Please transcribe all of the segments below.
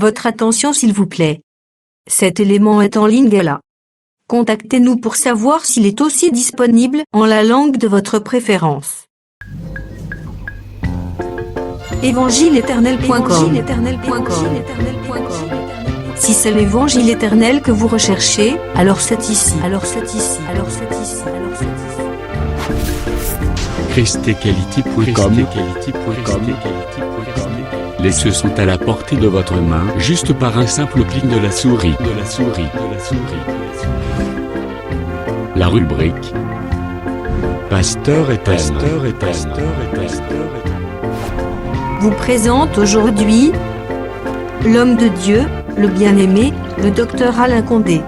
Votre attention s'il vous plaît. Cet élément est en ligne là. Contactez-nous pour savoir s'il est aussi disponible en la langue de votre préférence. Évangile-éternel.com. Si c'est l'évangile éternel que vous recherchez, alors c'est ici. ChristEquality.com. Les cieux sont à la portée de votre main, juste par un simple clic de la souris. La rubrique Pasteur éternel vous présente aujourd'hui l'homme de Dieu, le bien-aimé, le docteur Alain Condé.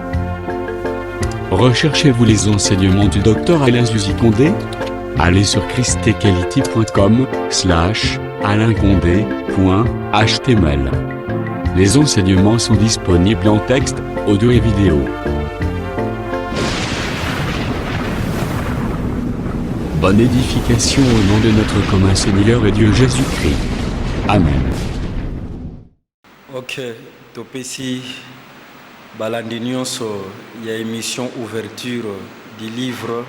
Recherchez-vous les enseignements du docteur Alain Condé? Allez sur christequality.com/alaincondé.html. Les enseignements sont disponibles en texte, audio et vidéo. Bonne édification au nom de notre commun Seigneur et Dieu Jésus-Christ. Amen. Ok, topesi balandi nyonso ya émission ouverture du livre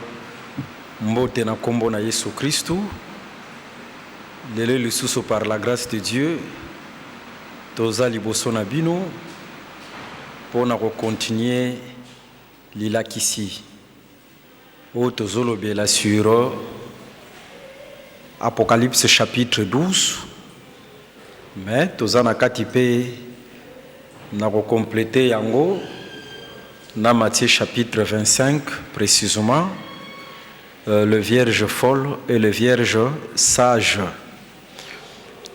Mbote na kombo na Yesu Kristu. Lelo lisusu par la grâce de Dieu toza liboso na bino pona ko continuer lilakisi o tozolobela sur Apocalypse chapitre 12. Mais toza na kati pe na ko compléter yango na Matthieu chapitre 25 précisément, le vierge folle et le vierge sage.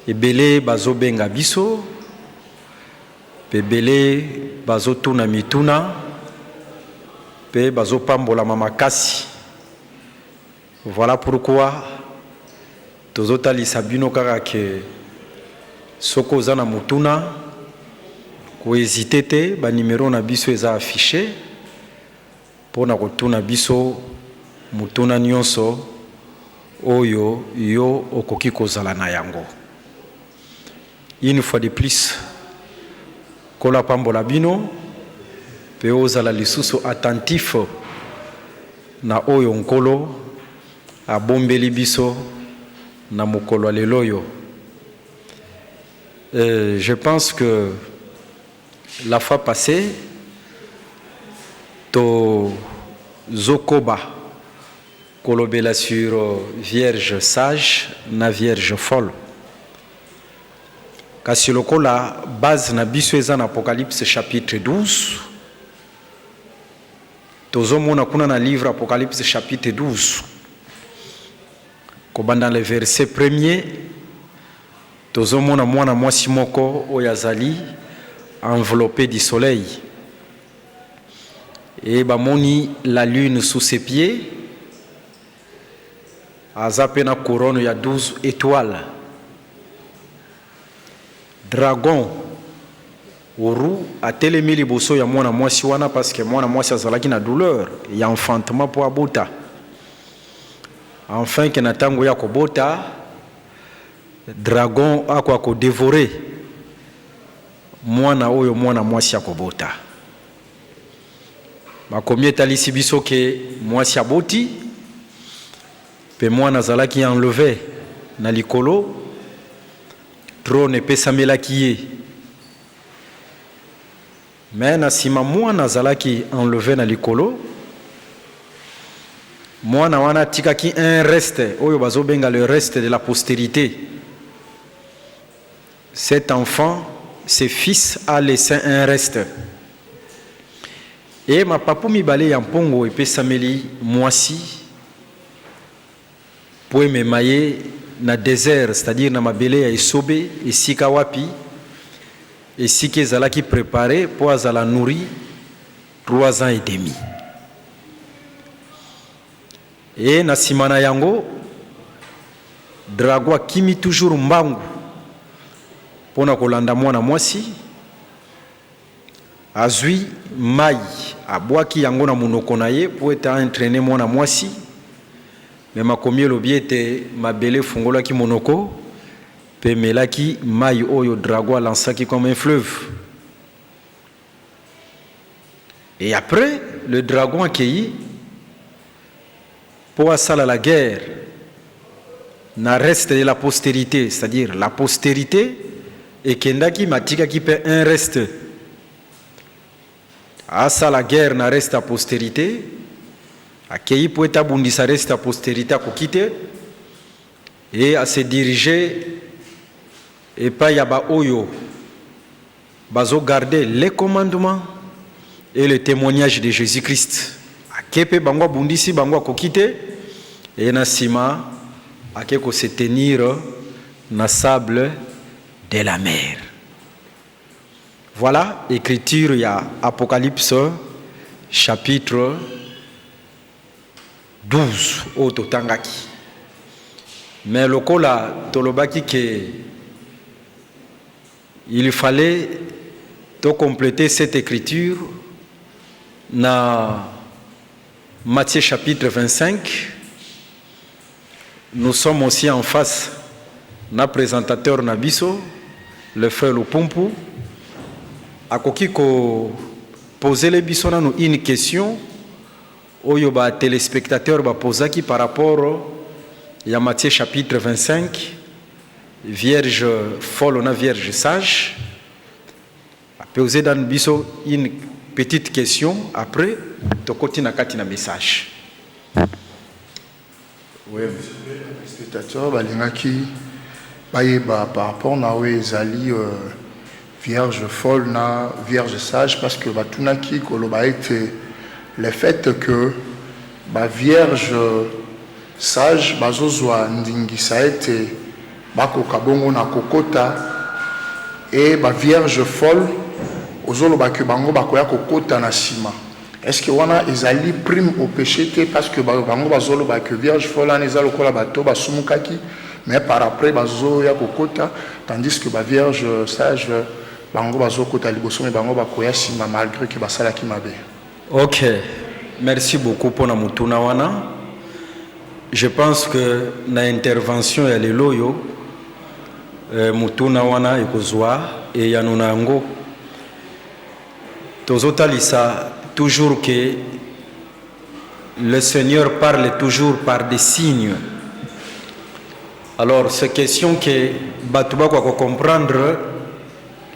Ebele bazo benga biso, pebele bazo tuna mituna, pe bazo pambola mamakasi. Voilà pourquoi tozotali sabino kaka ke soko zana mutuna ko hésiter te ba numéro na biso eza affiché pona kotuna biso mutuna nyonso oyo yo okoki kozala na yango. Une fois de plus kola pambola bino pe ozala lisusu attentif na oyo nkolo abombeli biso na mokolo lelo yo. Je pense que la fois passée, to zokoba kolobela sur vierge sage na vierge folle. Kasi lokola base na biso eza na Apocalypse chapitre 12. Tozomona kuna na livre Apocalypse chapitre 12. Kobanda le verset premier. Tozomona mwana mwasi moko oyazali enveloppé du soleil. Et bamoni la lune sous ses pieds. Azapena couronne ya 12 étoiles. Dragon oru atelemi liboso ya mwana mwasi wana parce que mwana mwasi azalaki na douleur ya enfantement po abota. Enfin que na tango ya kobota dragon akwa ko dévorer mwana oyo mwana mwasi akobota. Bakomi etalisi biso ke mwasi aboti pe mwana azalaki enlevé na likolo trône epesamelaki ye. Mais na sima mwana azalaki enlevé na likolo mwana wana tikaki un reste oyo bazobenga le reste de la postérité. Cet enfant, ses fils a laissé un reste. Et ma papu mibale ya mpongo epesameli mwasi po ememaye na désert, c'est-à-dire na mabele ya esobe esika wapi esika ezalaki préparé po azala nourri 3 ans et demi. Et na simana yango dragon akimi toujours mbangu pona kolanda mwana mwasi azwi mai abwaki yango na munoko na ye po eta entraîner mwana mwasi. Mais makomi elobi ete mabele fungolaki monoko pemelaki mai oyo dragon lansaki comme un fleuve. Et après, le dragon accueilli pour asala la guerre na reste de la postérité, c'est-à-dire la postérité et kendaki matika qui peut un reste. Asa la guerre na reste à postérité, accueilli pour établir reste à postérité à quitter et à se diriger et pas yaba oyo bazo garder les commandements et le témoignage de Jésus-Christ. Akepe bangwa bundisi bangwa kokite et na sima akeko se tenir na sable de la mer. Voilà écriture il y a Apocalypse chapitre 12 au totangaki. Mais lokola tolobaki que il fallait to compléter cette écriture dans Matthieu chapitre 25. Nous sommes aussi en face d'un présentateur Nabiso, le frère Lupumpu. Akoki ko poser les biso na nous une question oyo ba téléspectateur ba posaki par rapport à Matthieu chapitre 25, vierge folle na vierge sage. Poser dans biso une petite question, après tokoti na kati na message. Oui, les spectateurs balingaki bayeba par rapport na ezali vierge folle na vierge sage, parce que batunaki koloba été le fait que ba vierge sage bazozwa ndingisa ete bakoka bongo na kokota et ba vierge folle ozoloba ke bango bakoya kokota na sima. Est-ce que wana ezali prime au péché te, parce que bango bazoloba ke vierge folle ana ezali lokola bato basumukaki, mais par après bazoya kokota, tandis que ba vierge sage bango bazokota liboso mais bango bakoya sima malgré que basalaki mabe. Ok, merci beaucoup pour la mutuna wana. Je pense que na intervention ya lelo yo mutuna wana ekozwa et yanuna ngo tozotalisa toujours que le Seigneur parle toujours par des signes. Alors c'est question que batuba kwa comprendre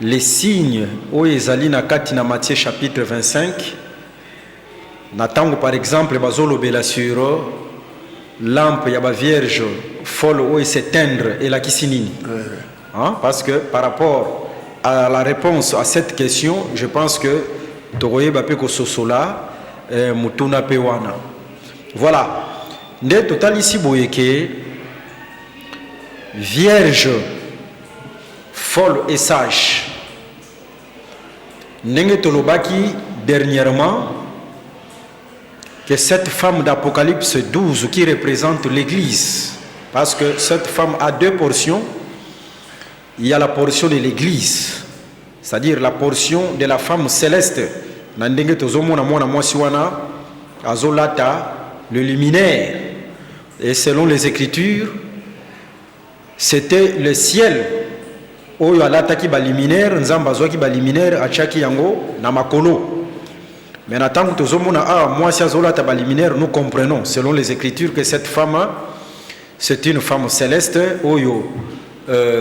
les signes où ezali na kati na Matthieu chapitre 25. Natango par exemple bazolo bela sur lampe ya ba vierge folle où s'éteindre et la kisinini. Hein? Parce que par rapport à la réponse à cette question, je pense que Togoye Bape Kososola Mutuna Pewana. Voilà. Nde total ici boyeke vierge folle et sage. Nenge tolobaki dernièrement que cette femme d'Apocalypse 12 qui représente l'église, parce que cette femme a deux portions. Il y a la portion de l'église, c'est-à-dire la portion de la femme céleste. Nandenge tozomona mwana mwasi wana azolata le luminaire. Et selon les écritures, c'était le ciel. Oyo alata ki ba luminaire, nzamba zo ki ba luminaire achaki yango na makolo. Mais natango tozomona mwasi azolata ba luminaire, nous comprenons selon les écritures que cette femme c'est une femme céleste. Oyo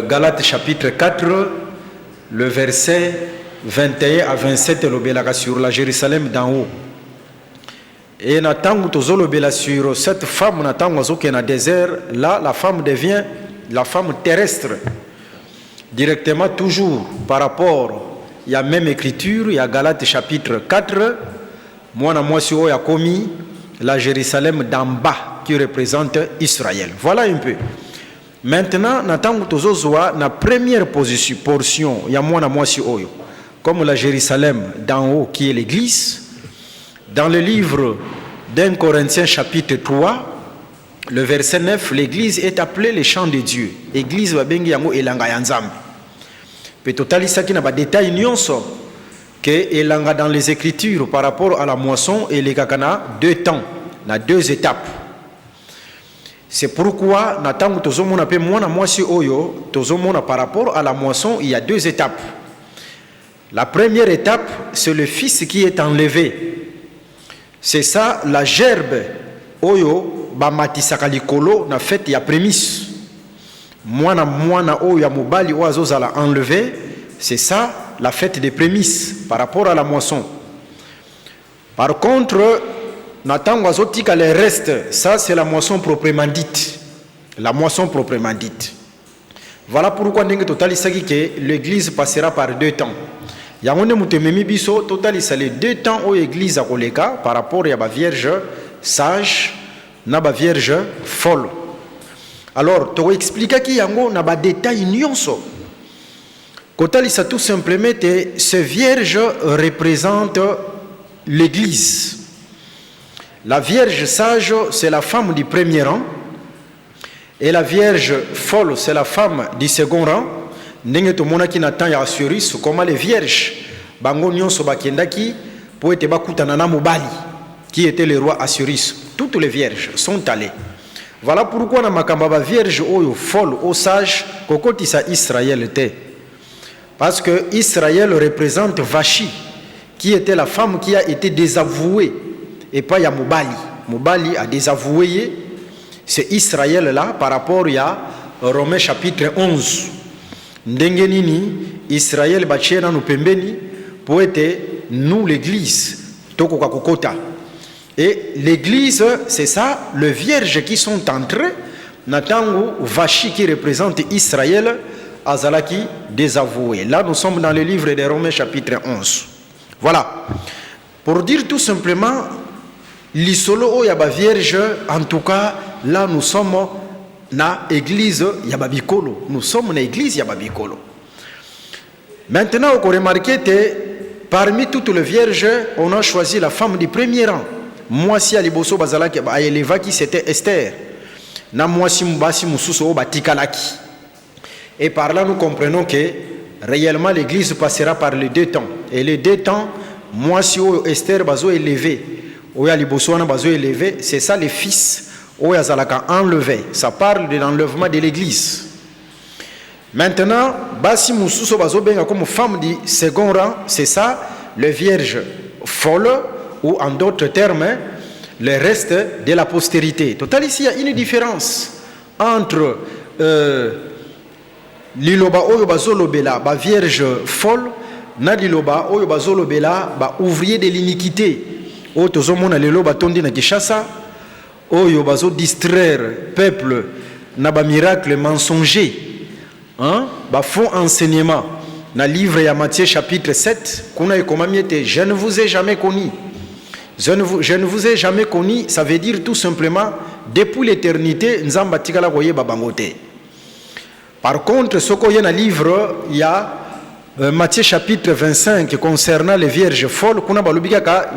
Galates chapitre 4, le verset 21 à 27, l'obélaka sur la Jérusalem d'en haut. Et natango tozolobela sur cette femme, natango azoke na désert, là la femme devient la femme terrestre. Directement toujours par rapport, il y a même écriture, il y a Galates chapitre 4, mwana mwasi oyo akomi la Jérusalem d'en bas qui représente Israël. Voilà un peu. Maintenant, natango tozozwa na première portion ya mwana mwasi oyo, comme la Jérusalem d'en haut qui est l'église. Dans le livre d'1 Corinthiens chapitre 3, le verset 9, l'église est appelée le champ de Dieu. Église va bengi yango elanga ya Nzambe. Pe totalisaki na ba détail nyonso que elanga dans les écritures par rapport à la moisson et les kakana deux temps, na deux étapes. C'est pourquoi natango tozomona pe mwana mwasi oyo tozomona par rapport à la moisson, il y a deux étapes. La première étape, c'est le fils qui est enlevé. C'est ça la gerbe oyo ba matisaka likolo na fête ya prémisse. Mwana oyo ya mobali oyo azozala enlevé, c'est ça la fête des prémices par rapport à la moisson. Par contre, natango azotika les restes, ça c'est la moisson proprement dite. La moisson proprement dite. Voilà pourquoi ndenge totalisaki que l'église passera par deux temps. Yangonde mutememi biso totalisa les deux temps où l'église a koleka par rapport à ba vierge sage na ba vierge folle. Alors, tu expliques qu'il y a un détail nyonso. Kotalisa tout simplement que ce vierge représente l'église. La vierge sage, c'est la femme du premier rang. Et la vierge folle, c'est la femme du second rang. Ndenge to mona ki natan ya assuris, comment les vierges, bango nyonso bakendaki, pour être bakutana na mobali, qui était le roi Assuris. Toutes les vierges sont allées. Voilà pourquoi na makamba ba vierge oyo folle au sage kokoti sa Israël était. Parce que Israël représente Vachi, qui était la femme qui a été désavouée et pas ya Mobali. Mobali a désavoué, c'est Israël là par rapport à Romains chapitre 11. Ndenge nini Israël bachena no pembeni pour être nous l'église toko kokota. Et l'église, c'est ça, les vierges qui sont entrées, Natango Vachi qui représente Israël, Azalaki désavoué. Là, nous sommes dans le livre des Romains, chapitre 11. Voilà. Pour dire tout simplement, l'isolo yaba vierge, en tout cas, là, nous sommes na église yababikolo. Nous sommes na église yababikolo. Maintenant, on a remarqué que parmi toutes les vierges, on a choisi la femme du premier rang. Moi si aliboso bazalaki ba elevaki c'était Esther. Na moi si mbasi mususo o batikalaki. Et par là nous comprenons que réellement l'église passera par les deux temps. Et les deux temps, moi si o Esther bazo élevé, o aliboso na bazo élevé, c'est ça les fils o yazalaka enlevé. Ça parle de l'enlèvement de l'église. Maintenant, basi mususo bazo benga comme femme du second rang, c'est ça le vierge folle, ou en d'autres termes, le reste de la postérité. Total, ici, il y a une différence entre l'iloba oyo bazolobela, ba vierge folle, na l'iloba oyo bazolobela, ba ouvrier de l'iniquité. Oyo tozomona lelo batondi na Kishasa, oyo bazo distraire peuple na ba miracle mensonger, hein, ba faux enseignement. Na livre ya Matthieu chapitre 7, kuna ekomamiete, je ne vous ai jamais connu. Je ne vous ai jamais connu, ça veut dire tout simplement, depuis l'éternité, Nzamba tikala koye babangote. Par contre, ce qu'il y a dans le livre, il y a Matthieu chapitre 25 concernant les vierges folles,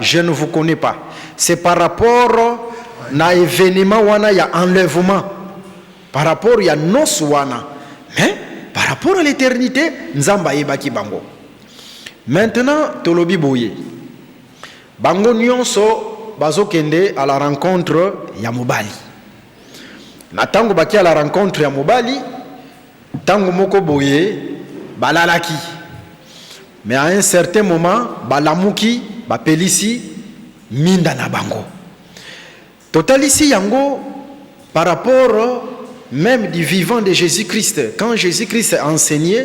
je ne vous connais pas. C'est par rapport à l'événement où il y a enlèvement. Par rapport à nos wana. Mais par rapport à l'éternité, Nzamba yebaki bango. Maintenant, tolobi boye. Bango nyonso bazokende à la rencontre ya mobali. Na tango baki à la rencontre ya mobali, tango moko boye balalaki. Mais à un certain moment, balamuki, bapelisi minda na bango. Total ici yango par rapport même du vivant de Jésus-Christ. Quand Jésus-Christ a enseigné,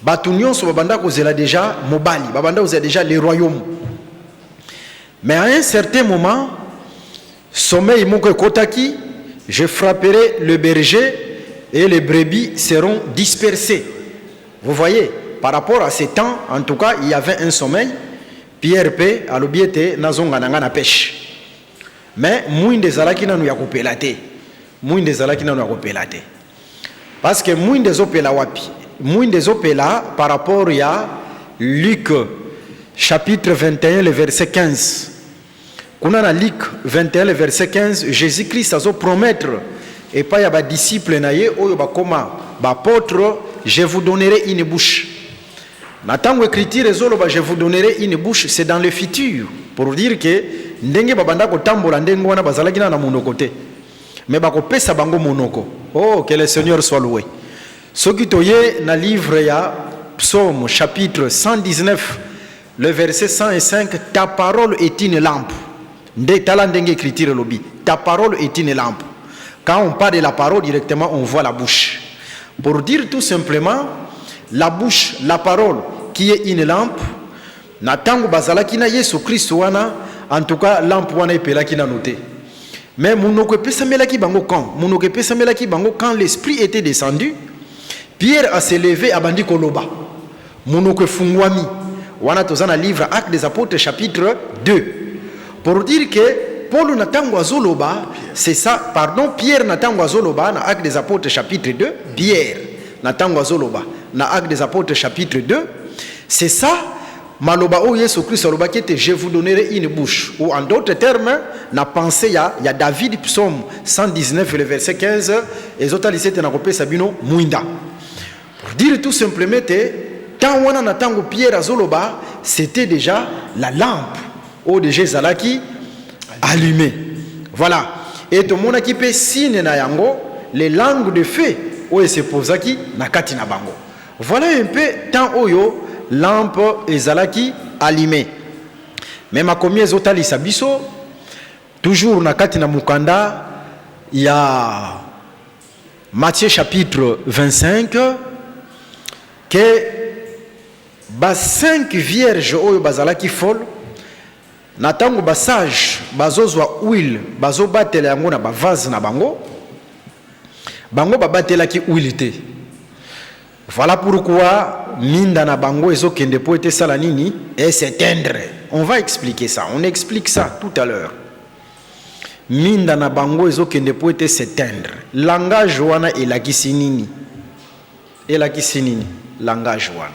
batu nyonso babanda kozela déjà mobali, babanda kozela déjà le royaume. Mais à un certain moment, sommeil moko kotaki, je frapperai le berger et les brebis seront dispersées. Vous voyez, par rapport à ces temps, en tout cas, il y avait un sommeil. Pierre P. à l'obiete nazonga nanga na pêche. Mais mouinde zalaki nanu ya kopelate. Mouinde zalaki nanu ya kopelate. Parce que mouinde zopela wapi. Mouinde zopela par rapport à Luc chapitre 21, le verset 15. Kuna na Luc 21, le verset 15, Jésus-Christ a promettre et pas ya ba disciple na ye oyo ba koma ba apôtre, je vous donnerai une bouche. Natango écriture ezolo ba je vous donnerai une bouche, c'est dans le futur pour dire que ndenge babanda ko tambola ndenge wana bazalaki na munoko te. mais bakopesa bango monoko. Oh, que le Seigneur soit loué. Ce qui toye na livre ya Psaume chapitre 119 le verset 105, ta parole est une lampe. Écriture lobby. Ta parole est une lampe. Quand on parle de la parole directement, on voit la bouche. Pour dire tout simplement, la bouche, la parole qui est une lampe, na tango bazala ki na Yesu Christ wana, en tout cas lampe wana epela ki na noté. Mais monoko pesa melaki bango quand l'esprit était descendu, Pierre a se levé à bandi koloba. Monoko fungwami. Wana tozana livre Actes des Apôtres chapitre 2. Pour dire que Paul natango azoloba, c'est ça, pardon, Pierre natango azoloba na Actes des Apôtres chapitre 2, Pierre natango azoloba na Actes des Apôtres chapitre 2, c'est ça, maloba o Yesu Christ aloba qui était je vous donnerai une bouche, ou en d'autres termes, na pensé ya David psaume 119 le verset 15, et autres lisete na kopesa bino muinda. Pour dire tout simplement que quand on a tango Pierre azoloba, c'était déjà la lampe au de Jézalaki allumée. Voilà. Et tout le monde qui peut signe na yango les langues de feu où se posaki na kati na bango. Voilà un peu tant oyo lampe ezalaki allumée. Même à combien zotali sabiso toujours na kati na mukanda il y a Matthieu chapitre 25 que ba 5 vierges oyo bazalaki folle natango ba sage bazozwa huile bazobatela yango na ba vase na bango babatelaki huile te. Voilà pourquoi minda na bango ezokende po ete sala nini et s'éteindre. On va expliquer ça, on explique ça tout à l'heure. Minda na bango ezokende po ete s'éteindre. Langage wana elakisi nini langage wana.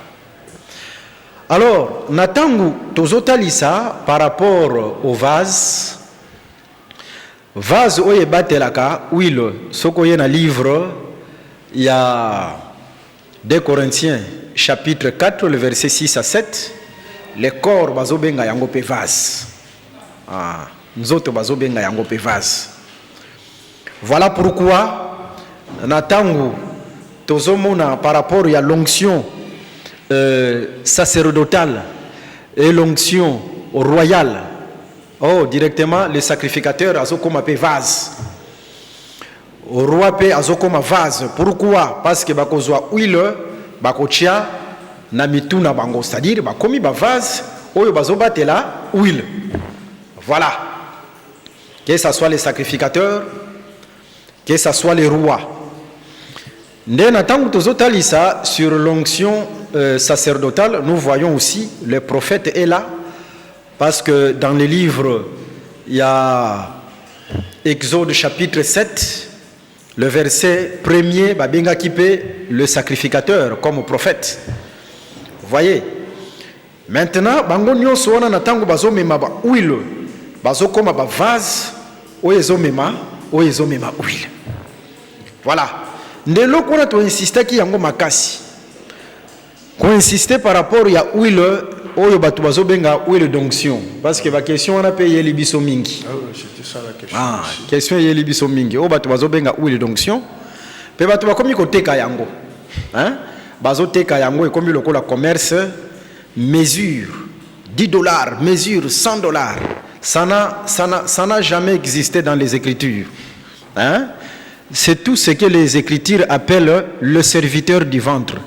Alors, natangu tozotalisa par rapport au vase oye batelaka huile soko ye na livre il y a 2 Corinthiens chapitre 4 le verset 6 à 7 le corps bazobenga yango pe vase nzoto bazobenga yango pe vase. Voilà pourquoi natangu tozomona par rapport à l'onction sacerdotale et l'onction royale. Oh, directement, le sacrificateur azokoma pe vase. Au roi pe azokoma vase. Pourquoi? Parce que bakozwa huile, bakotia na mitu na bango. C'est-à-dire, bakomi ba vase, oyo bazobatela huile. Voilà. Que ce soit les sacrificateurs, que ce soit les rois. Sur l'onction sacerdotale, nous voyons aussi le prophète est là, parce que dans les livres, il y a Exode chapitre 7, le verset 1er, Babenga Kipe, le sacrificateur comme prophète. Vous voyez? Maintenant, bango nyonso wana natango bazomema ba huile, bazokoma ba vase, oyezomema huile. Voilà. Ndelo kuna to insister ki yango makasi. Ko insister par rapport ya huile oyo batu bazobenga huile d'onction parce que ba question on a payé libiso mingi. Ah oui, c'était ça la question. Question yé libiso mingi. O batu bazobenga huile d'onction. Pe batu bakomi ko teka yango. Hein? Bazo teka yango ekomi lokola commerce mesure $10, mesure $100. Ça n'a jamais existé dans les Écritures. Hein? C'est tout ce que les Écritures appellent le serviteur du ventre.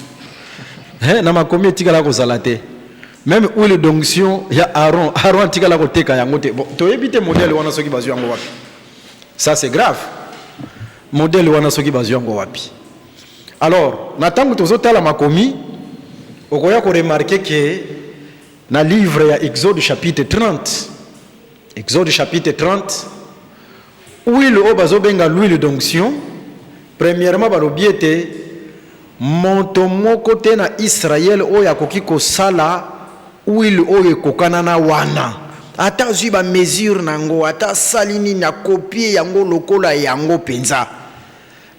Même où les d'onction, il y a Aaron tigala ko teka yango te. Bon, to ebite modèle wana soki bazu yango wapi. Ça c'est grave. Modèle wana soki bazu yango wapi. Alors, natango tozotala makomi, okoya ko remarquer que na livre ya Exode chapitre 30. Exode chapitre 30. Huile o bazobenga l'huile d'onction. Premièrement balobiete monto moko te na Israël oyo akoki kosala huile oyo ekokana na wana. Ata zwi ba mesure nango, ata salini na copie yango lokola yango penza.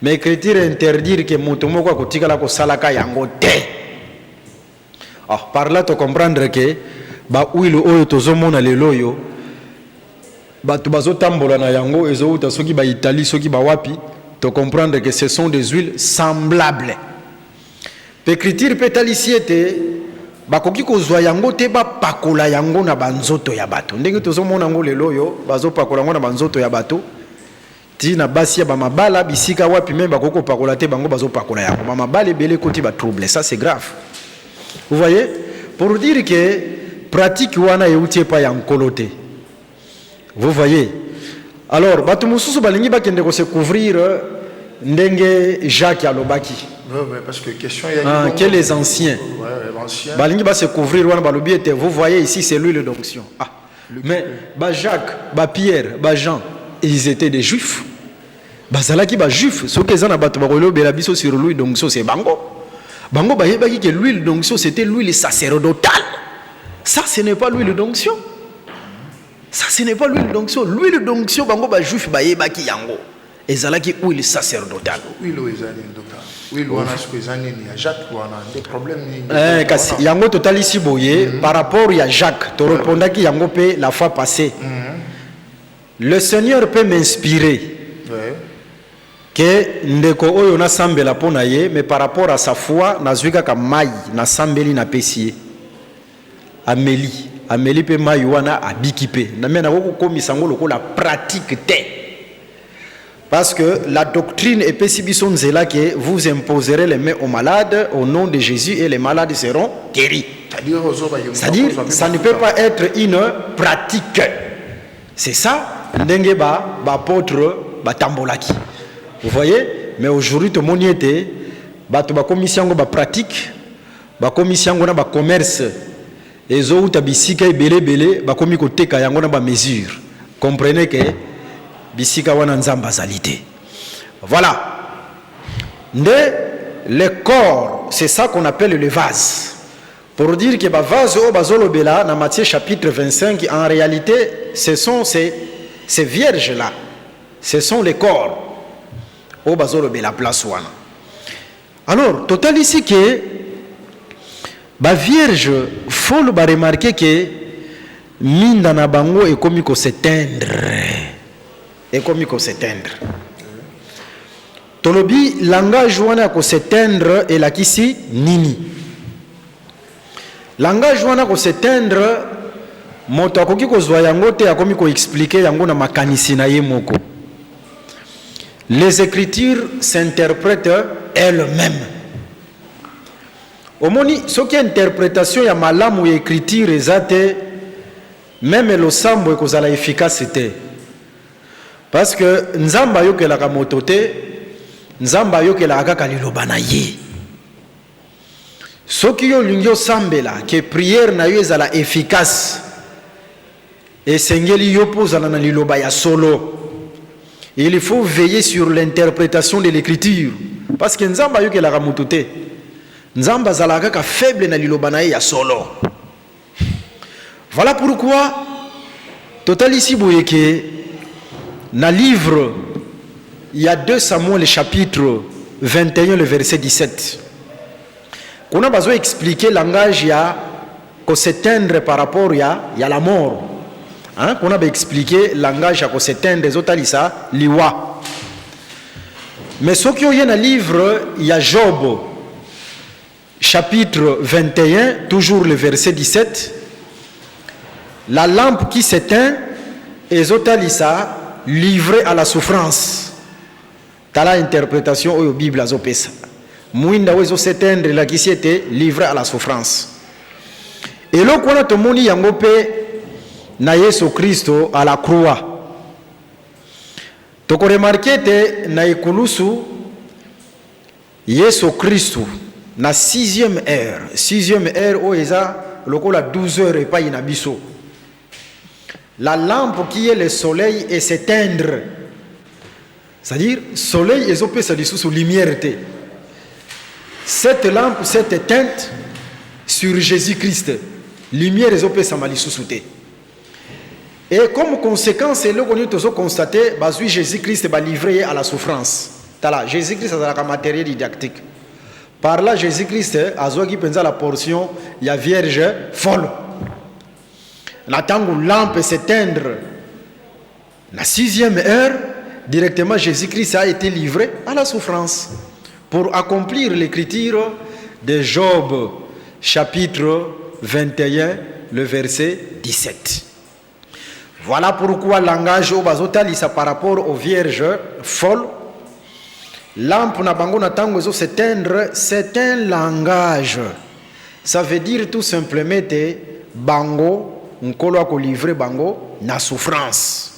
Mais écriture interdire que monto moko akotikala kosalaka yango te. Par là tu comprendre que ba huile oyo tozomona lelo yo bato bazotambola na yango ezouta soki ba Italie soki ba wapi to comprendre que ce sont des huiles semblables. L'écriture peut ici était bakoki kozwa yango te ba pakola yango na banzoto ya bato. Ndenge tozomona yango lelo yo bazo pakola yango na banzoto ya bato. Ti na basi ya ba mabala bisika wapi même bakoko pakola te bango bazo pakola yango. Ba mabala ebele koti ba trouble, ça c'est grave. Vous voyez? Pour dire que pratique wana eutie pa ya nkolote. Vous voyez? Alors, bato mususu balingi bakende ko se couvrir ndenge Jacques alobaki. Ouais, parce que question que les anciens. Balingi ba se couvrir wana balobi ete vous voyez ici c'est l'huile d'onction. Ah. Mais ba Jacques, ba Pierre, ba Jean, ils étaient des juifs. Bazalaki ba juifs, ce que za na bato ba kolobela biso sur l'huile d'onction c'est bango. Bango ba yebaki que l'huile d'onction c'était l'huile sacerdotale. Ça ce n'est pas l'huile d'onction. Ça, ce n'est pas l'huile d'onction. L'huile d'onction, bango ba juif ba yebaki yango. Ezalaki huile sacerdotale. Huile ezali docteur. Huile wana ce ezali ni Jacques wana des problèmes ni. Kasi yango total ici boye par rapport à Jacques, to répondaki yango pe la fois passée. Le Seigneur peut m'inspirer. Que ndeko oyo na sambela pona ye, mais par rapport à sa foi, nazwika ka mai na sambeli na pesie. Amélie pe mayuana abikipe na mena ko komisa ngo loko la pratique te parce que la doctrine est pesibison zela que vous imposerez les mains aux malades au nom de Jésus et les malades seront guéris. C'est-à-dire ça ne peut pas être une pratique. C'est ça ndenge ba apôtre ba tambolaki. Vous voyez? Mais aujourd'hui to moniete ba to ba commission ngo ba pratique ba commission ngo na ba commerce. Les autres bisika belé bakomi koteka yango na ba mesure. Comprenez que bisika wana nzamba zalité. Voilà. Le corps, c'est ça qu'on appelle le vase. Pour dire que ba vase o bazolo bela na Matthieu chapitre 25 en réalité ce sont ces vierges là. Ce sont les corps. O bazolo bela place wana. Alors, total ici que ba vierge faut le remarquer que minda na bango est comme ko s'éteindre tolobi langage wana ko s'éteindre et la kisi nini langage wana ko s'éteindre moto akoki ko zwa yango te akomi ko expliquer yango na makanisi na ye moko. Les écritures s'interprètent elles-mêmes. Omoni soki interprétation ya malamu ya écriture ezate même le sambo ekozala efficacité parce que nzamba yokelaka moto te nzamba yokelaka kaka liloba na ye soki yo lingi osambela ke prière na yo ezala efficace esengeli yo pozala na liloba ya solo. Il faut veiller sur l'interprétation de l'écriture parce que nzamba yokelaka moto te nzamba zalaka ka faible na liloba na ye ya solo. Voilà pourquoi total ici boyeke na livre il y a 2 Samuel chapitre 21 le verset 17. Qu'on a besoin expliquer langage ya ko s'éteindre par rapport ya la mort. Hein, qu'on a expliqué langage ya ko s'éteindre zotalisa liwa. Mais ce qui est dans le livre il y a Job chapitre 21, toujours le verset 17, la lampe qui s'éteint est zotalisa livrée à la souffrance. Tala interprétation au Bible azopesa. Muinda wezo s'éteindre la qui s'était livrée à la souffrance. Et là qu'on a tomoni yangope na Yesu Christo à la croix. Toko remarqué te na ikulusu Yesu Christo na 6e heure où eza lokola 12 heures et pas inabiso. La lampe qui est le soleil et s'éteindre. C'est-à-dire soleil ezopé ça sous lumière. Cette lampe s'est éteinte sur Jésus-Christ. Lumière ezopé ça mali sous. Et comme conséquence c'est là qu'on a constaté bazui Jésus-Christ va livrer à la souffrance. Tala Jésus-Christ a un matériel didactique. Par là, Jésus-Christ a qui pensa la portion, il y a vierge folle. La tango lampe s'éteindre La 6e heure, directement Jésus-Christ a été livré à la souffrance pour accomplir l'écriture de Job, chapitre 21, le verset 17. Voilà pourquoi le langage au bazotalisa par rapport aux vierges folles, lampe na bango na tango ezo s'éteindre, c'est un langage. Ça veut dire tout simplement que bango nkolo ako livrer bango na souffrance.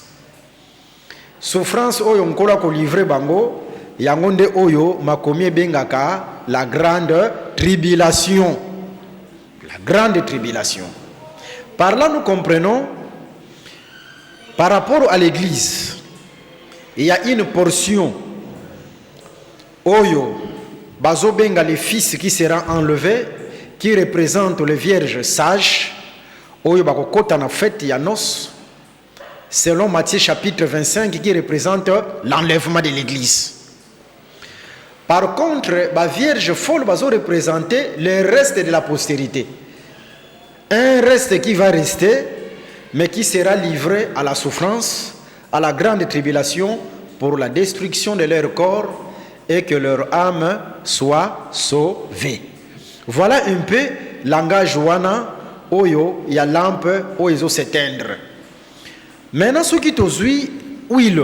Souffrance oyo nkolo ako livrer bango yango nde oyo makomi bengaka la grande tribulation. La grande tribulation. Par là nous comprenons, par rapport à l'église, il y a une portion oyo bazo benga le fils qui sera enlevé, qui représente les vierges sages, oyo bakokota na fête ya noces, selon Matthieu chapitre 25, qui représente l'enlèvement de l'église. Par contre, la vierge folle va représenter le reste de la postérité. Un reste qui va rester, mais qui sera livré à la souffrance, à la grande tribulation, pour la destruction de leur corps et que leur âme soit sauvée. Voilà un peu langage wana oyo ya lampe oyo s'éteindre. Maintenant, ce qui t'ozui huile.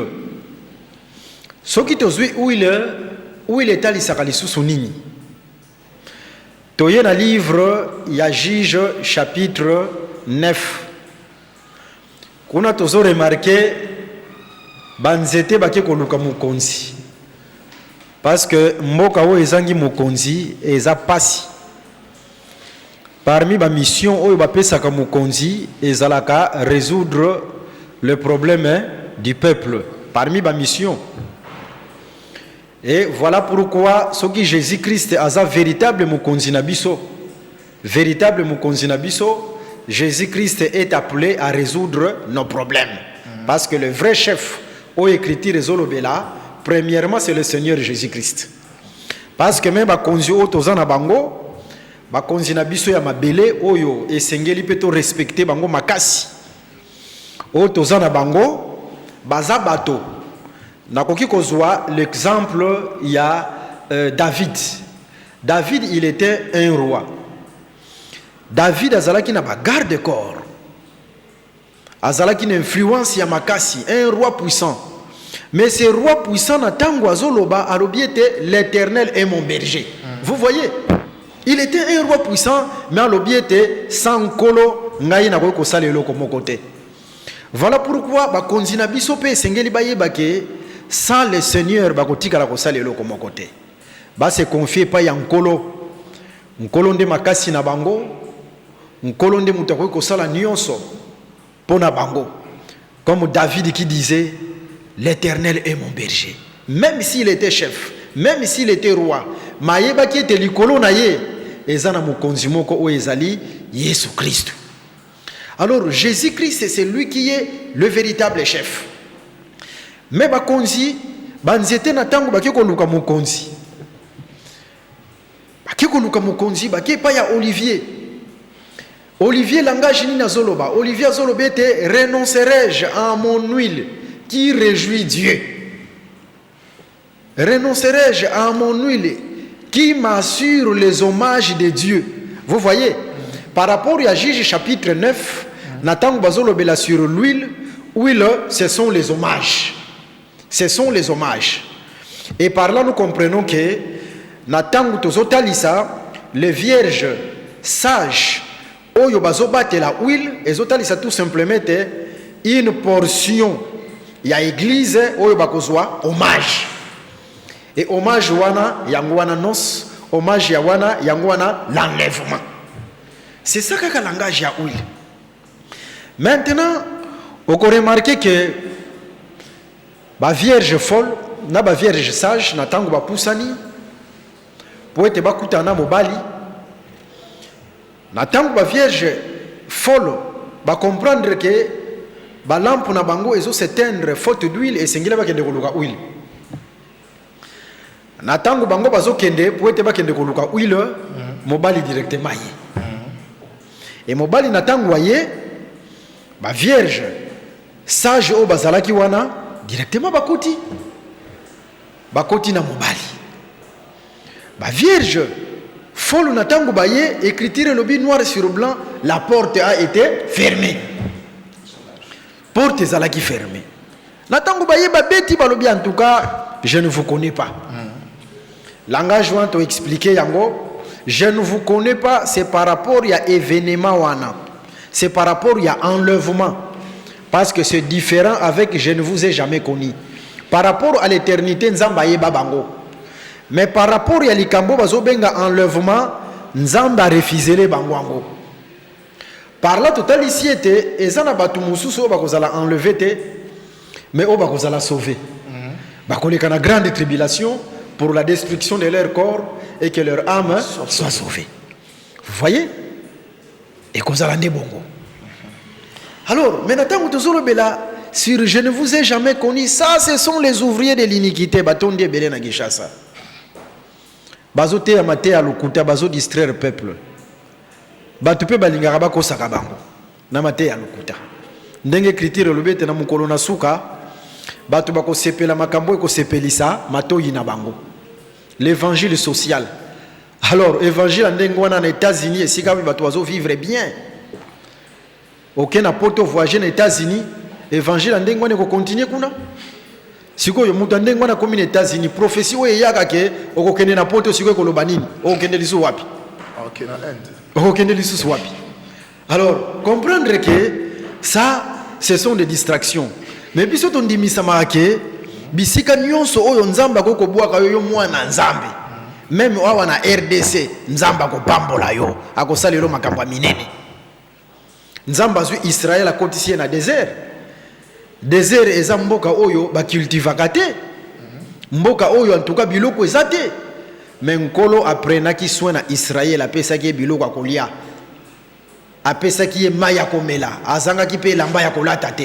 Ce qui t'ozui huile est à l'isakalisusu nini. Toye na livre ya Juge chapitre 9. Kuna tozo remarqué banzete bake koluka mukonzi. Parce que mboka o ezangi mukonzi eza pasi. Parmi ba mission oyo bapesaka mukonzi ezalaka résoudre le problème du peuple. Parmi ba mission. Et voilà pourquoi ce qui Jésus-Christ a véritable mukonzi na biso. Véritable mukonzi na biso, Jésus-Christ est appelé à résoudre nos problèmes. Parce que le vrai chef au écriture Zolobela, premièrement c'est le Seigneur Jésus-Christ. Parce que même bakonzi o tozana bango, bakonzi na biso ya mabele oyo esengeli peto respecter bango makasi. O tozana bango baza bato. Nakoki kozwa l'exemple il y a David. David il était un roi. David azalaki na ba garde corps. Azalaki une influence ya makasi, un roi puissant. Mais ce roi puissant na tango azoloba alobi était l'Éternel est mon berger. Vous voyez? Il était un roi puissant mais alobi était sans kolo ngai na ko salelo ko mokote. Voilà pourquoi ba konzina biso pe sengeli bayeba ke sans le Seigneur bakotika la ko salelo ko mokote. Ba se confier pa ya nkolo. Nkolo nde makasi na bango. Nkolo nde mutu ko sala nyonso pona bango. Comme David qui disait l'Éternel est mon berger. Même s'il était chef, même s'il était roi, mayeba ki était likolo na ye ezana mukonzi moko o ezali Yesu Christ. Alors Jésus-Christ c'est lui qui est le véritable chef. Mais bakonzi banzete na tango bakeko luka mukonzi. Bakeko luka mukonzi bake pa ya Olivier. Olivier langage ni na zoloba. Olivier zolobete renoncerai-je à mon huile qui réjouit Dieu. Renoncerai-je à mon huile qui m'assure les hommages de Dieu. Vous voyez, par rapport à Juge chapitre 9, Nathan bazolobela sur l'huile, huile, ce sont les hommages. Ce sont les hommages. Et par là, nous comprenons que Nathan tozotalisa, les vierges sages, oyo bazobate la huile, ezotalisa tout simplement une portion. Il y a église oyo bakozwa hommage. Et hommage wana yangwana nos, hommage ya wana yangwana l'enlèvement. C'est ça que langage ya huile. Maintenant, on peut remarquer que ba vierge folle na ba vierge sage na tango ba pusani po ete bakutana mobali na tango ba vierge folle ba comprendre que ba lampe na bango ezo s'éteindre faute d'huile et sengila bakende koluka huile. Na tango bango bazo kende po ete bakende koluka huile mobali directement ye. Et mobali na tango aye ba vierge sage o bazalaki wana directement bakoti na mobali ba vierge folle na tango baye écriture lobi noir sur blanc la porte a été fermée porte ezalaki fermée na tango baye babeti balobi en tout cas je ne vous connais pas langage wana to expliquer yango je ne vous connais pas c'est par rapport à événement wana c'est par rapport à enlèvement parce que c'est différent avec je ne vous ai jamais connu par rapport à l'éternité nzamba yeba bango mais par rapport à likambo bazobenga enlèvement nzamba refusé les bango par là total ici était ezana batu mususu o bakozala enlever te mais o bakozala sauver bakoleka na grande tribulation pour la destruction de leur corps et que leur âme soit sauvée. Vous voyez? Et kozala nde bongo. Alors, maintenant sur je ne vous ai jamais connu, ça ce sont les ouvriers de l'iniquité batondi belé na Gishasa. Bazo te amate à lokuta bazo distraire le peuple. Batupe balingara ba kosaka bango. Na mate à lokuta. Ndenge critique le bete na mukolo na suka batu bako sepela makambo eko sepelisa matoyi na bango. L'évangile social. Alors, évangile en Dengwana en États-Unis, et si quand même tu vivre bien. Aucun apôtre voyagé aux États-Unis, évangile en Dengwana continue kuna. Si quoi mutu Dengwana comme aux États-Unis, prophétie ou yaga ke okokende na apôtre si quoi kolobanini, okende lisu wapi. OK na Inde. Okende lisu wapi. Alors, comprendre que ça ce sont des distractions. Mais puis surtout on dit misamake bisika nyonso oyo nzamba ko bwaka yo mwana nzambe même awa na RDC nzamba ko pambola yo akosalelo makambo minene nzamba zu Israël akotisi na désert eza mboka oyo ba cultivaka te mboka oyo en tout cas biloko ezate mais nkolo aprenaki soin na Israël apesaki biloko akolia apesaki ye maya komela azangaki pe lamba ya kolata te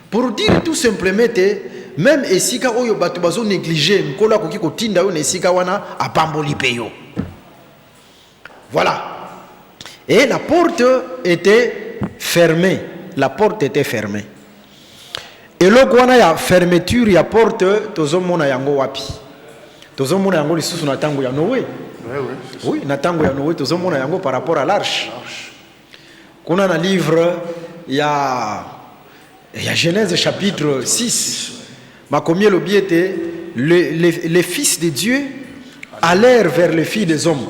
pour dire tout simplement même esika oyo bato bazo négliger nkola koki kotinda yo nesika wana apamboli pe yo. Voilà. Et la porte était fermée. La porte était fermée. Et là wana ya fermeture ya porte tozomona yango wapi? Tozomona yango lisusu na tango ya Noé. Oui, na tango ya Noé tozomona yango par rapport à l'arche. Kuna na livre ya Genèse chapitre 6. Ma combien le biais était les fils de Dieu allèrent vers les filles des hommes.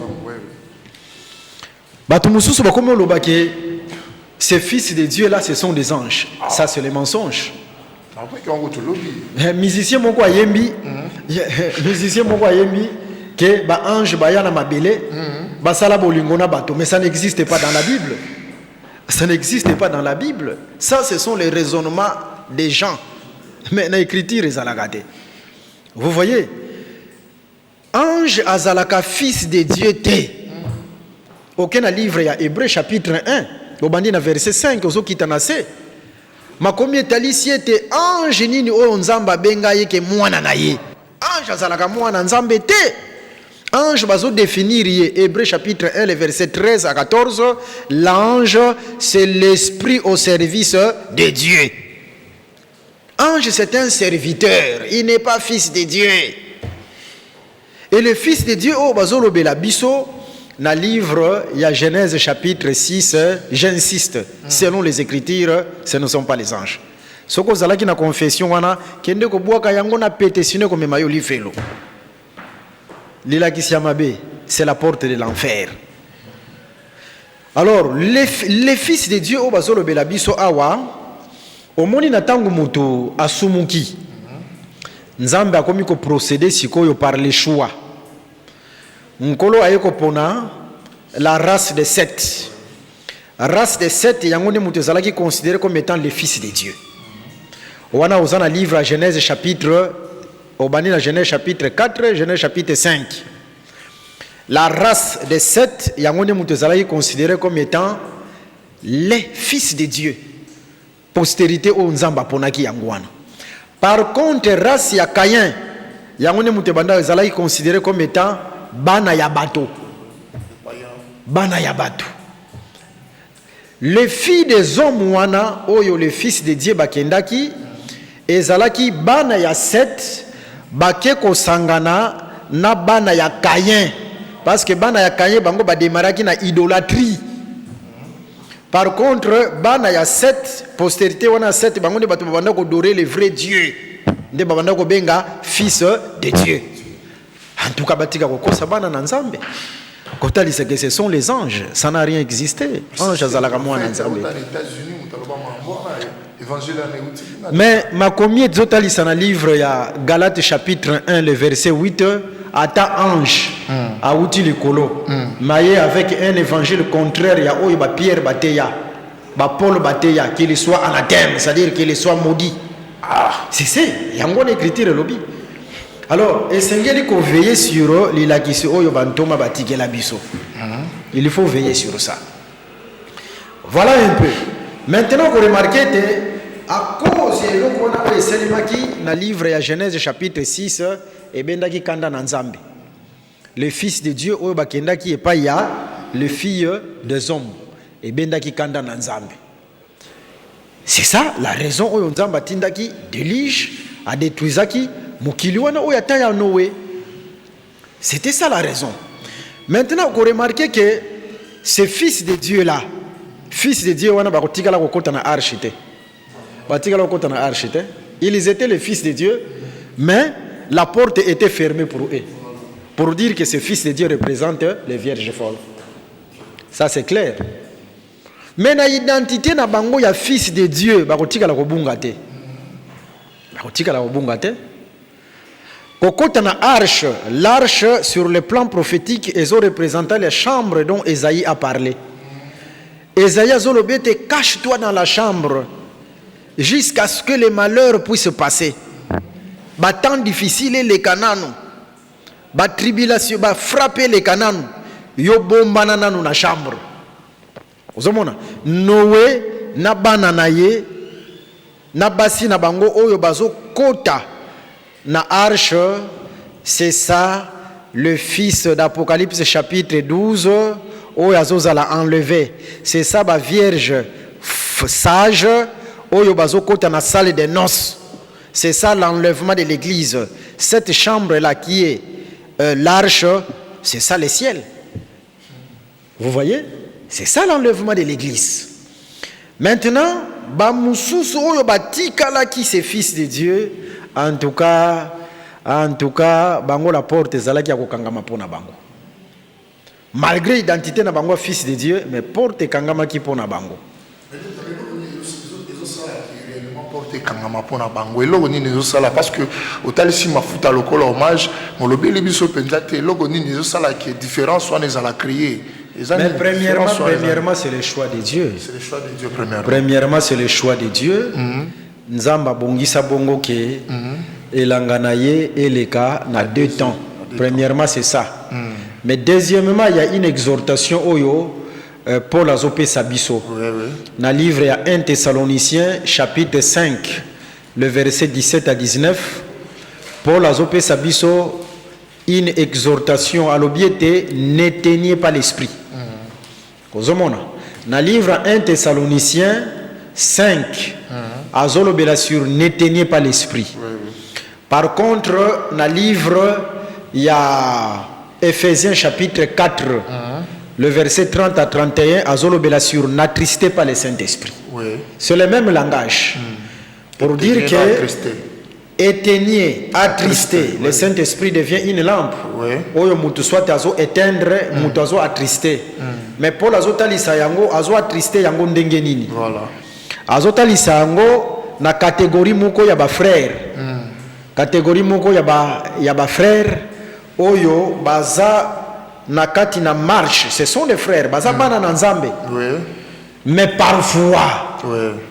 Batumususu bakomo lobake ces fils de Dieu là ce sont des anges. Ça c'est les mensonges. Musicien moko ayembi que ba ange bayana mabele ba sala bolingo na bato mais ça n'existe pas dans la Bible. Ça n'existe pas dans la Bible. Ça ce sont les raisonnements des gens. Mais na écriture ezalaka. Vous voyez, ange azalaka fils de Dieu te. Aucun livre ya Hébreu chapitre 1, obandi na verset 5 ozokita na se. Makomi etalisi ete ange nini oyo nzamba benga ye ke mwana na ye. Ange azalaka mwana nzambe te. Ange bazo définir ye Hébreu chapitre 1 le verset 13 à 14, l'ange c'est l'esprit au service de Dieu. Ange, c'est un serviteur. Il n'est pas fils de Dieu. Et le fils de Dieu, oh, bazolo belabiso, na livre, il y a Genèse chapitre 6, j'insiste, selon les Écritures, ce ne sont pas les anges. Ce que vous avez na confession, kende ko boaka yango na pétitionné comme mayo li felo. Lila kisiamabe, c'est la porte de l'enfer. Alors, les fils de Dieu, oh, bazolo belabiso awa, omoni na tangu mutu asumuki nzambe akomi ko procéder sikoyo par les choix nkolo ayeko pona la race de Seth yango ne mutu zalaki considéré comme étant les fils de Dieu wana ozana livre à Genèse chapitre obani na Genèse chapitre 4 Genèse chapitre 5 la race de Seth yango ne mutu zalaki considéré comme étant les fils de Dieu postérité au nzamba ponaki yangwana. Par contre race ya Caïn yangone mutebanda ezalaki considéré comme étant bana ya bato. les filles des hommes wana oyo les fils de Dieu bakendaki ezalaki bana ya Seth bake kosangana na bana ya Caïn parce que bana ya Caïn bango bademaraki na idolâtrie. Par contre bana ya Seth postérité wana Seth bango ne bato babanda ko adorer le vrai Dieu nde babanda ko benga fils de Dieu. En tout cas batika ko kosa bana na Nzambe. Kotali c'est que ce sont les anges, ça n'a rien existé. Ange azalaka mwana Nzambe. Mais ma combien d'otali ça na livre ya Galates chapitre 1 le verset 8 ata ange a outi likolo. Maye avec un évangile contraire ya oyo ba Pierre bateya, ba Paul bateya qu'il soit anathème, c'est-à-dire qu'il soit maudit. C'est yango na écriture lobby. Alors, essayez de veiller sur l'ilakisi oyo bantoma batike la biso. Il faut veiller sur ça. Voilà un peu. Maintenant, vous remarquez que à cause de ce qu'on a fait dans le livre de Genèse chapitre 6, et bendaki kanda na Nzambe. Le fils de Dieu oyo bakendaki et pas ya le fils des hommes et bendaki kanda na Nzambe. C'est ça la raison oyo Nzamba tindaki délige a détruisaki. C'était ça la raison. Maintenant, vous remarquez que ces fils de Dieu là, fils de Dieu, ils étaient les fils de Dieu, mais la porte était fermée pour eux. Pour dire que ces fils de Dieu représentent les vierges folles. Ça c'est clair. Mais dans l'identité, il y a fils de Dieu, Kokota na arche, l'arche sur le plan prophétique, ils ont représenté les chambres dont Esaïe a parlé. Esaïe a dit, cache-toi dans la chambre jusqu'à ce que les malheurs puissent passer. Ba temps difficile les cananou, ba tribulation, ba frapper les cananou, yo bombana nanu na chambre. Ozomona, Noé na banana ye, na basi na bango oyo bazo kota. Na arche, c'est ça le fils d'Apocalypse chapitre 12 oyo azozala enlevé. C'est ça ba vierge sage oyo bazokota na salle des noces. C'est ça l'enlèvement de l'église. Cette chambre là qui est l'arche, c'est ça le ciel. Vous voyez? C'est ça l'enlèvement de l'église. Maintenant, ba mususu oyo batika là qui c'est fils de Dieu. En tout cas, bango la porte zalaki ya kokangama pona bango. Malgré l'identité na bango fils de Dieu, mais porte kangama ki pona bango. Porte kangama pona bango. Eloko ni nezo sala parce que otali si mafuta lokola hommage, mon lobi libiso penjate eloko ni nezo sala qui est différent soit les ala créer. Mais premièrement, c'est le choix de Dieu. C'est le choix de Dieu premièrement, c'est le choix de Dieu. Nzamba bongisa bongo ke elanganaye eleka na deux temps. Premièrement c'est ça. Mais deuxièmement il y a une exhortation oyo Paul azopé sabiso. Na livre ya 1 Thessaloniciens chapitre 5 le verset 17 à 19 Paul azopé sabiso une exhortation à l'obéité n'éteignez pas l'esprit. Kozomona na livre 1 Thessaloniciens 5 azolobela sur n'éteignez pas l'esprit. Par contre dans le livre il y a Ephésiens chapitre 4 le verset 30 à 31 azolobela sur n'attristez pas le Saint-Esprit. C'est le même langage pour dire que éteignez, attristez, le Saint-Esprit devient une lampe. Oyo mutu soit azo éteindre, mutu azo attrister. Mais Paul azo talisa yango azo attrister yango ndenge nini. Voilà. Azotalisa yango na catégorie moko ya ba frère. Catégorie moko ya ba frère oyo baza na kati na marche, ce sont des frères baza bana na Nzambe. Mais parfois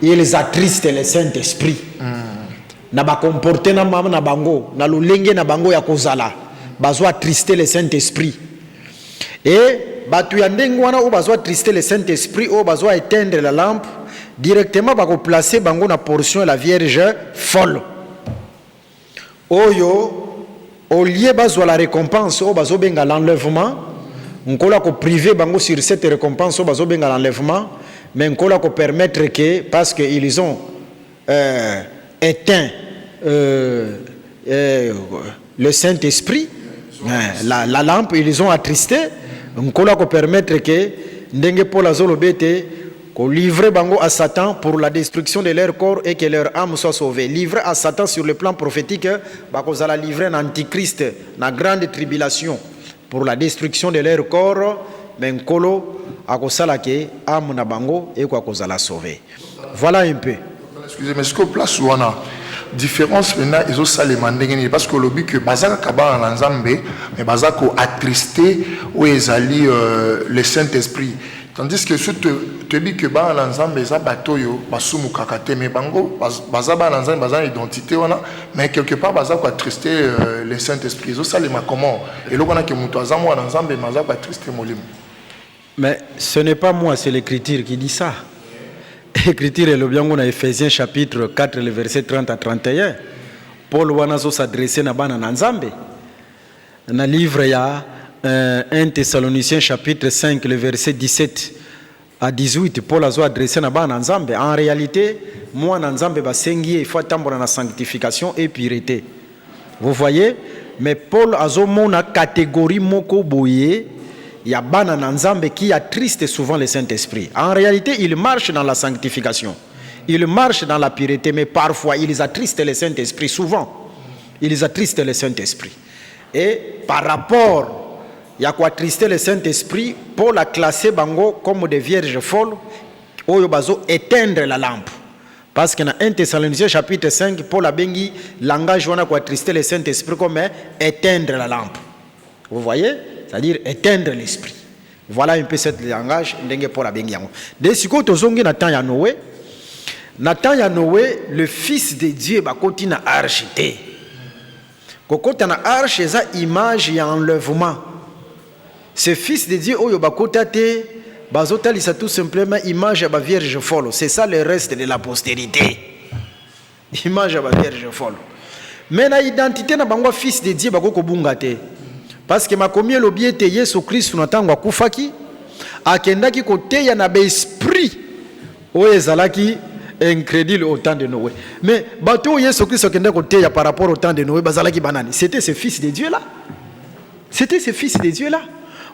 ils attristent le Saint-Esprit. Na ba comporter na mama na bango, na lolenge na bango ya kozala, bazo attrister le Saint-Esprit. Et batu ya ndenge wana o bazo attrister le Saint-Esprit o bazo éteindre la lampe. Directement bako placer bango na portion la vierge folle. Oyo au lieu bazwa la récompense o bazo benga l'enlèvement, nkola ko privé bango sur cette récompense o bazo benga l'enlèvement, mais nkola ko permettre que parce que ils ont éteint le Saint-Esprit, la lampe, ils les ont attristé. Nkola ko permettre que ndenge Paul azolobete ko livrer bango à Satan pour la destruction de leur corps et que leur âme soit sauvée. Livrer à Satan sur le plan prophétique, bakozala livrer un antichrist, na grande tribulation pour la destruction de leur corps, mais nkolo akosala ke âme na bango et ko akozala sauver. Voilà un peu. Excusez-moi, est-ce que place où on a différence maintenant ils ont ça les mandengeni parce que le but que bazaka kaba na nzambe mais bazako attristé ou ezali le Saint-Esprit, tandis que ce te dit que ba na nzambe za batoyo basumu kakate mais bango bazaba na nzambe bazana identité wana mais quelque part bazako attristé le Saint-Esprit. Ils ont ça les ma comment et là on a que muto azamo na nzambe bazako attristé molimo. Mais ce n'est pas moi, c'est l'écriture qui dit ça. L'écriture est le bien dans Ephésiens chapitre 4, le verset 30 à 31. Paul wanazo s'adresser na bana na nzambe. Na livre ya 1 Thessaloniciens chapitre 5, le verset 17 à 18. Paul azo adressé na bana na nzambe. En réalité, moi na nzambe basengi il faut attendre la sanctification et pureté. Vous voyez? Mais Paul azo mona catégorie moko boye. Il y a bana na nzambe qui attriste souvent le Saint-Esprit. En réalité, il marche dans la sanctification. Il marche dans la pureté, mais parfois, ils attristent le Saint-Esprit. Souvent, ils attristent le Saint-Esprit. Et par rapport, il y a quoi attrister le Saint-Esprit, Paul a classé bango comme des vierges folles, où il bazo éteindre la lampe. Parce que dans 1 Thessaloniciens chapitre 5, Paul a bengi langage où on a quoi attrister le Saint-Esprit comme éteindre la lampe. Vous voyez? C'est-à-dire éteindre l'esprit. Voilà un peu cette langage ndenge Paul a bengi yango. De siko tozongi na temps ya Noé. Na temps ya Noé, le fils de Dieu ba koti na arche te. Kokota na arche eza image ya enlèvement. Ce fils de Dieu oyo ba kota te bazotalisa tout simplement image ya ba vierge folle. C'est ça le reste de la postérité. Image ya ba vierge folle. Mais na identité na bango fils de Dieu ba ko bunga te. Parce que ma commis le bien te Yesu Christ n'attend kufaki akendaki kote ya na be esprit o ezalaki incrédule au temps de Noé. Mais bateau Yesu Christ akendaki kote ya par rapport au temps de Noé bazalaki banani. C'était ce fils de Dieu là. C'était ce fils de Dieu là.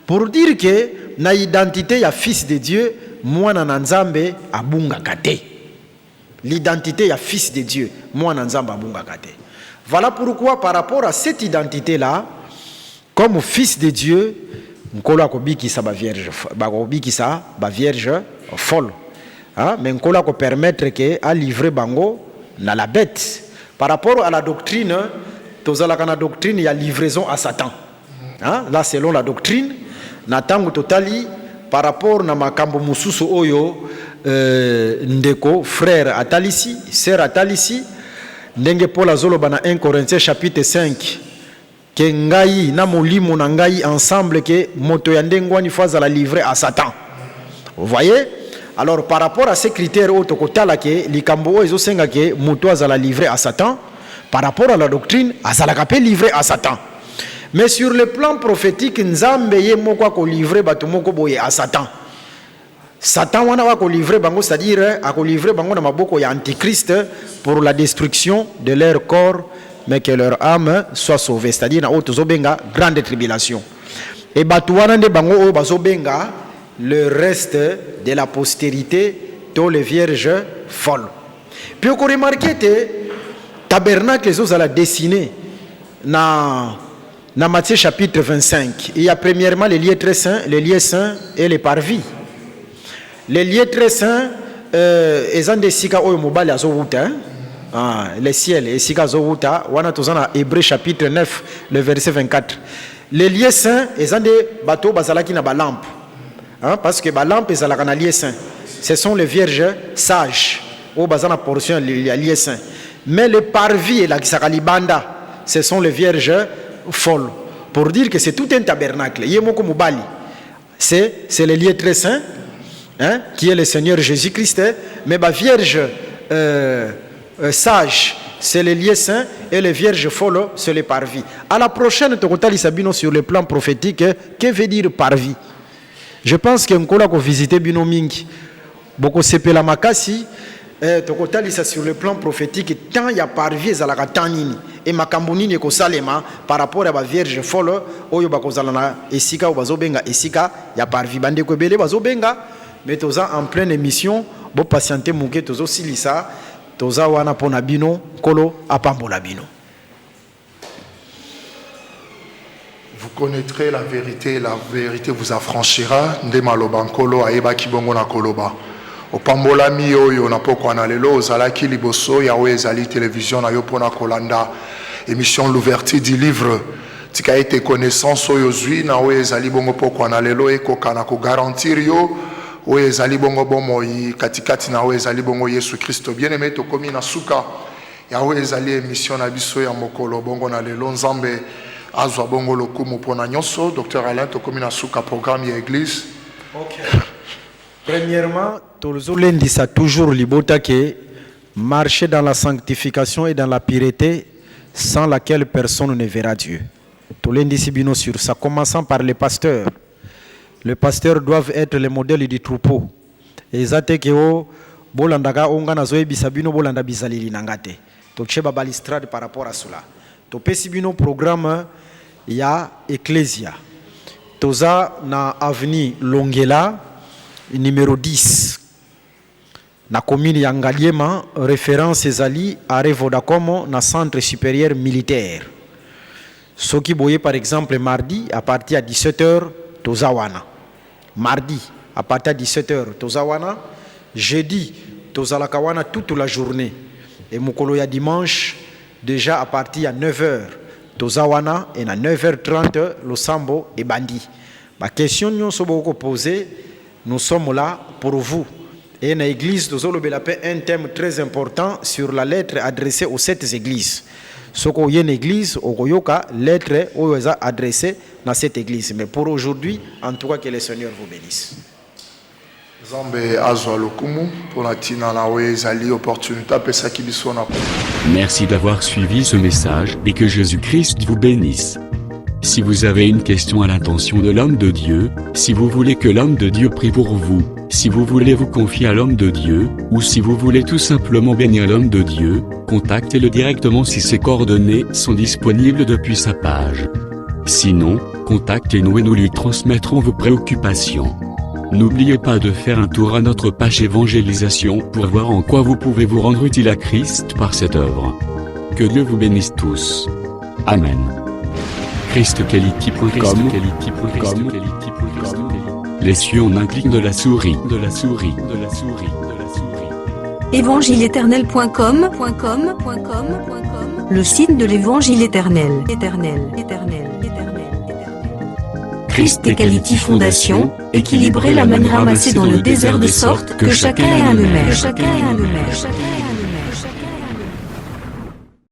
Pour dire que na identité ya fils de Dieu mwana na nzambe abunga kate. L'identité ya fils de Dieu mwana nzambe abunga kate. Voilà pourquoi par rapport à cette identité là, comme fils de Dieu, nkolo akobikisa ba vierge folle. Hein? Mais nkolo ako permettre que a livrer bango na la bête. Par rapport à la doctrine, tozalaka na doctrine il y a livraison à Satan. Hein? Là selon la doctrine, na tango totali par rapport na makambo mususu oyo ndeko frère atalisi, sœur atalisi, ndenge Paul azoloba na 1 Corinthiens chapitre 5. Que ngai na molimo na ngai ensemble que moto ya ndengwani faza la livrer à Satan. Vous voyez? Alors par rapport à ces critères autokotala que likambo ezo senga que moto azala livrer à Satan, par rapport à la doctrine azala kapé livrer à Satan. Mais sur le plan prophétique nzambe ye moko ko livrer bato moko boye à Satan. Satan wana wa ko livrer bango, c'est-à-dire a ko livrer bango na maboko ya antichrist pour la destruction de leur corps, mais que leur âme soit sauvée, c'est-à-dire na otozobenga grande tribulation. Et batuana de bango o bazobenga le reste de la postérité, tous les vierges folles. Puis on remarque que tabernacle les a dessiné dans Matthieu chapitre 25. Il y a premièrement les lieux très saints, les lieux saints et les parvis. Les lieux très saints, ils ont des sika oyo mobali azowuta. Les ciels et sika zowuta wana tozana Hébreux chapitre 9 le verset 24. Les lieux saints ils ont des bateaux bazalaki na ba lampe, parce que ba lampe ezalaka na lieux saints, ce sont les vierges sages au bazana portion les lieux saints. Mais les parvis et la kisaka libanda, ce sont les vierges folles, pour dire que c'est tout un tabernacle yemoko mobali, c'est les lieux très saints, qui est le Seigneur Jésus-Christ, mais ba vierge sage, c'est les lieux saints, et les vierges folles, c'est les parvis. À la prochaine, Tokotali Sabino sur le plan prophétique, que veut dire parvis? Je pense que Nkola ko visiter Bino Mingi. Boko sepela makasi tokotalisa sur le plan prophétique tant ya parvi ezalaka tant nini et makambo nini ekosalema par rapport à ba vierge folle oyo bakozala na esika oyo bazobenga esika ya parvi bandeko ebele bazobenga mais toza en pleine émission bo patienter muke tozosilisa toza wana pona bino kolo apambola bino. Vous connaîtrez la vérité vous affranchira. Nde maloba nkolo ayeba kibongo na koloba. Opambolami oyo na poko na lelo ozalaki liboso ya ezali télévision na yo pona kolanda émission l'ouverture du livre tika été connaissance oyo zui na ezali bongo poko na lelo ekokana ko garantir yo ezali bongo bomoi katikati na ezali bongo Yesu Kristo bien-aimé to komi na suka ya ezali émission na biso ya mokolo bongo na lelo nzambe azwa bongo lokumu pona nyonso. Docteur Alain to komi na suka programme ya église. OK. Premièrement, tozolendisa toujours libota que marcher dans la sanctification et dans la pureté sans laquelle personne ne verra Dieu. Tolendisi bino sur ça, commençant par les pasteurs. Les pasteurs doivent être les modèles du troupeau. Ezate ke o bolandaka onga na zoe bisabino bolanda bizalili nangate. Tocheba balistrade par rapport à cela. Topesi bino programme ya Ecclesia. Toza na avenue Longela numéro 10 na commune ya Ngaliema, référence ezali arrêt Vodacom na centre supérieur militaire. Soki boye par exemple mardi à partir de 17h tozawana. Mardi à partir de 17h tozawana. Jeudi tozalakawana toute la journée. Et mokolo ya dimanche déjà à partir de 9h tozawana et à 9h30 losambo et bandi. Ma question nyonso boko poser. Nous sommes là pour vous. Et dans l'église, nous avons un thème très important sur la lettre adressée aux 7 églises. Ce qu'on y a une église, on a une lettre adressée dans cette église. Mais pour aujourd'hui, en tout cas, que le Seigneur vous bénisse. Merci d'avoir suivi ce message et que Jésus-Christ vous bénisse. Si vous avez une question à l'intention de l'homme de Dieu, si vous voulez que l'homme de Dieu prie pour vous, si vous voulez vous confier à l'homme de Dieu, ou si vous voulez tout simplement bénir l'homme de Dieu, contactez-le directement si ses coordonnées sont disponibles depuis sa page. Sinon, contactez-nous et nous lui transmettrons vos préoccupations. N'oubliez pas de faire un tour à notre page évangélisation pour voir en quoi vous pouvez vous rendre utile à Christ par cette œuvre. Que Dieu vous bénisse tous. Amen. ChristQuality.com. Les cieux en un clic de la souris. Évangile-éternel.com, le site de l'évangile éternel. Christ et Quality Fondation, équilibrer la manne ramassée dans le désert de sorte que chacun ait un numère.